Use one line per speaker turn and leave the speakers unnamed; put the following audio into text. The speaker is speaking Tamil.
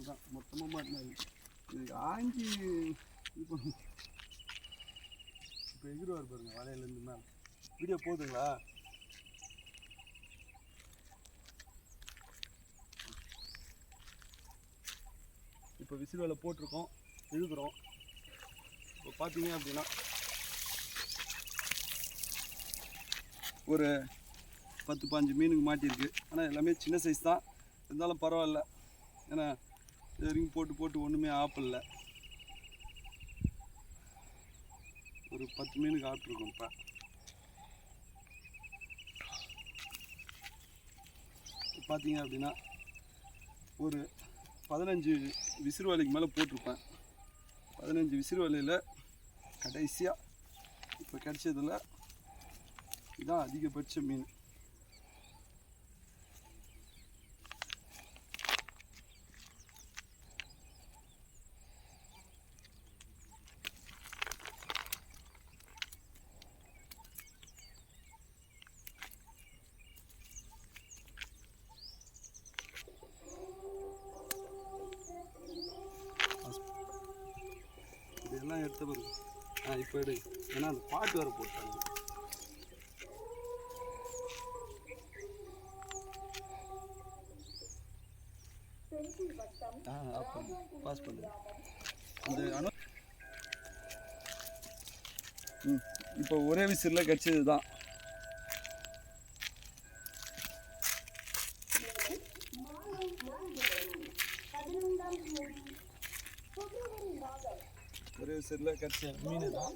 அதுதான் மொத்தமாக மாட்டினாரு. இது ஆஞ்சி இப்போ எகிருவார் பாருங்க வலையிலேருந்து மேலே. வீடியோ போகுதுங்களா? இப்போ விசில் வலை போட்டிருக்கோம், இழுக்கிறோம். இப்போ பார்த்தீங்க அப்படின்னா ஒரு 10-15 மீனுக்கு மாட்டியிருக்கு. ஆனால் எல்லாமே சின்ன சைஸ் தான், இருந்தாலும் பரவாயில்ல. ஏன்னா இது வரைக்கும் போட்டு ஒன்றுமே ஆப்பிடல. ஒரு 10 மீனுக்கு ஆப்பிட்ருக்கோம். இப்போ பார்த்தீங்க அப்படின்னா ஒரு 15 விசிறு வலைக்கு மேலே போட்டிருப்பேன். 15 விசிறு வலையில் கடைசியாக இப்போ கிடைச்சதில் இதுதான் அதிகபட்ச மீன். இதெல்லாம் எடுத்த பிறகு இப்போ எடு, ஏன்னா அந்த பாட்டு வர போட்டாங்க. பாஸ் பண்ணு அந்த இப்போ ஒரே விசிறில் கிடச்சது தான். ஒரே விசிறில் கிடச்ச மீன் தான்.